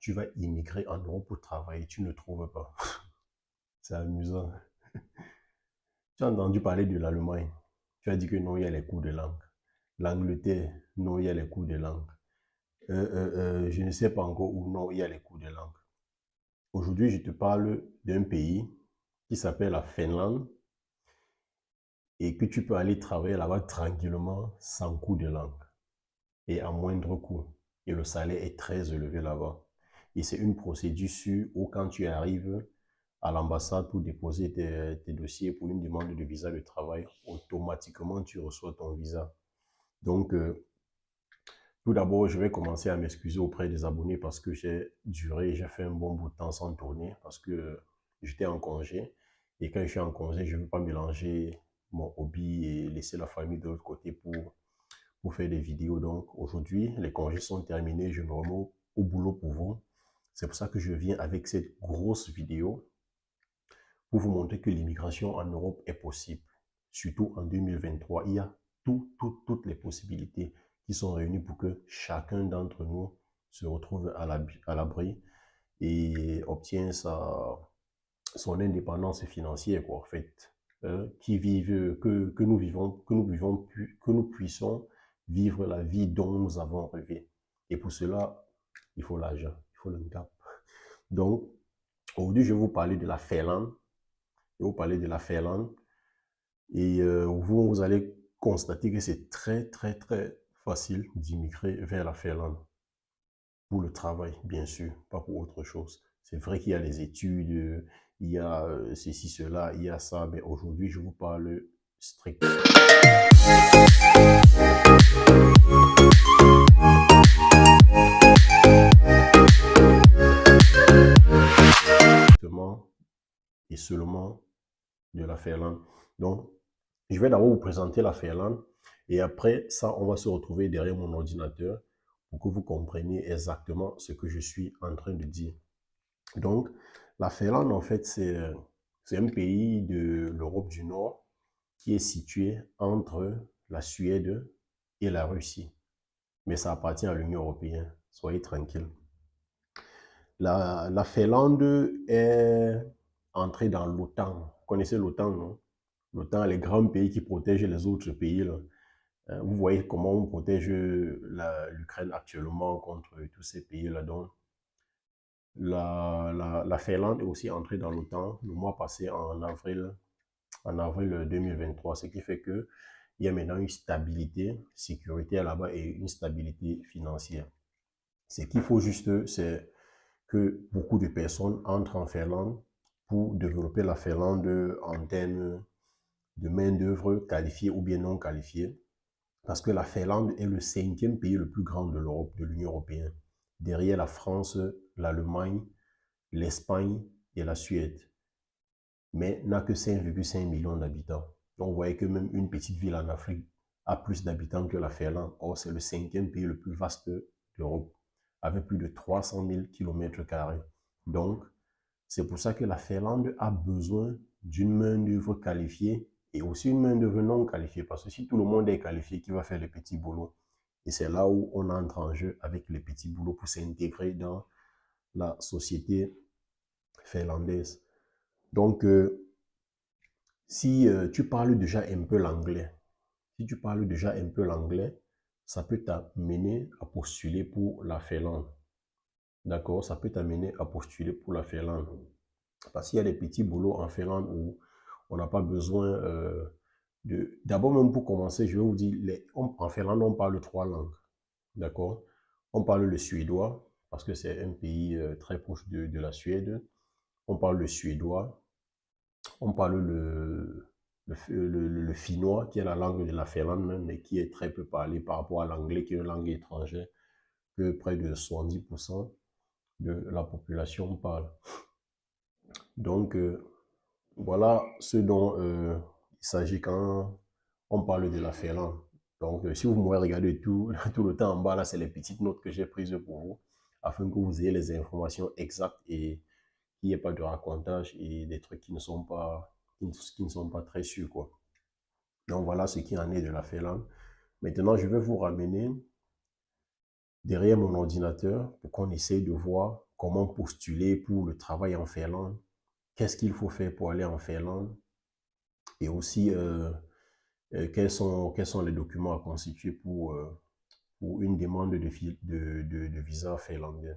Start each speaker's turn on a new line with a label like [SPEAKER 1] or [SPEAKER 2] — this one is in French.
[SPEAKER 1] tu vas immigrer en Europe pour travailler, tu ne trouves pas. C'est amusant. Tu as entendu parler de l'Allemagne. Tu as dit que non, il y a les cours de langue. L'Angleterre, non, il y a les cours de langue. Je ne sais pas encore où, non, il y a les cours de langue. Aujourd'hui, je te parle d'un pays qui s'appelle la Finlande et que tu peux aller travailler là-bas tranquillement sans cours de langue et à moindre coût. Et le salaire est très élevé là-bas. Et c'est une procédure sûre où quand tu arrives à l'ambassade pour déposer tes dossiers pour une demande de visa de travail, automatiquement tu reçois ton visa. Donc, tout d'abord, je vais commencer à m'excuser auprès des abonnés parce que j'ai fait un bon bout de temps sans tourner parce que j'étais en congé. Et quand je suis en congé, je ne veux pas mélanger mon hobby et laisser la famille de l'autre côté pour faire des vidéos. Donc aujourd'hui, les congés sont terminés, je me remets au boulot pour vous. C'est pour ça que je viens avec cette grosse vidéo pour vous montrer que l'immigration en Europe est possible. Surtout en 2023, il y a toutes les possibilités qui sont réunies pour que chacun d'entre nous se retrouve à l'abri et obtient son indépendance financière, quoi, en fait. Que nous puissions vivre la vie dont nous avons rêvé. Et pour cela, il faut l'argent, il faut le cap. Donc, aujourd'hui, je vais vous parler de la Finlande. Je vais vous parler de la Finlande. Et vous allez constater que c'est très facile d'immigrer vers la Finlande. Pour le travail, bien sûr, pas pour autre chose. C'est vrai qu'il y a les études, il y a ceci, cela, il y a ça, mais aujourd'hui, je vous parle strictement et seulement de la Finlande. Donc, je vais d'abord vous présenter la Finlande et après ça, on va se retrouver derrière mon ordinateur pour que vous compreniez exactement ce que je suis en train de dire. Donc, la Finlande, en fait, c'est un pays de l'Europe du Nord qui est situé entre la Suède et la Russie. Mais ça appartient à l'Union européenne. Soyez tranquille. La Finlande est entrée dans l'OTAN. Vous connaissez l'OTAN, non? L'OTAN, les grands pays qui protègent les autres pays, là. Vous voyez comment on protège l'Ukraine actuellement contre tous ces pays-là. Donc, la Finlande est aussi entrée dans l'OTAN le mois passé en avril 2023, ce qui fait que il y a maintenant une stabilité sécuritaire là-bas et une stabilité financière. Ce qu'il faut juste, c'est que beaucoup de personnes entrent en Finlande pour développer la Finlande en termes de main-d'œuvre qualifiée ou bien non qualifiée. Parce que la Finlande est le 5e pays le plus grand de l'Europe, de l'Union européenne. Derrière la France, l'Allemagne, l'Espagne et la Suède. Mais n'a que 5,5 millions d'habitants. Donc vous voyez que même une petite ville en Afrique a plus d'habitants que la Finlande. Or, c'est le 5e pays le plus vaste d'Europe, avec plus de 300 000 km². Donc, c'est pour ça que la Finlande a besoin d'une main-d'œuvre qualifiée et aussi une main-d'œuvre non qualifiée. Parce que si tout le monde est qualifié, qui va faire les petits boulots? Et c'est là où on entre en jeu avec les petits boulots pour s'intégrer dans la société finlandaise. Donc, si tu parles déjà un peu l'anglais, ça peut t'amener à postuler pour la Finlande. D'accord? Ça peut t'amener à postuler pour la Finlande. Parce qu'il y a des petits boulots en Finlande où on n'a pas besoin de... D'abord, même pour commencer, je vais vous dire, en Finlande, on parle 3 langues. D'accord? On parle le suédois, parce que c'est un pays très proche de la Suède. On parle le suédois. On parle le finnois, qui est la langue de la Finlande, mais qui est très peu parlée par rapport à l'anglais, qui est une langue étrangère, que près de 70% de la population parle. Donc, voilà ce dont il s'agit quand on parle de la Finlande. Donc, si vous m'avez regardé tout le temps en bas, là, c'est les petites notes que j'ai prises pour vous, afin que vous ayez les informations exactes et qu'il n'y ait pas de racontage et des trucs qui ne sont pas très sûrs, quoi. Donc, voilà ce qui en est de la Finlande. Maintenant, je vais vous ramener derrière mon ordinateur pour qu'on essaye de voir comment postuler pour le travail en Finlande, qu'est-ce qu'il faut faire pour aller en Finlande, et aussi quels sont les documents à constituer pour une demande de visa finlandais.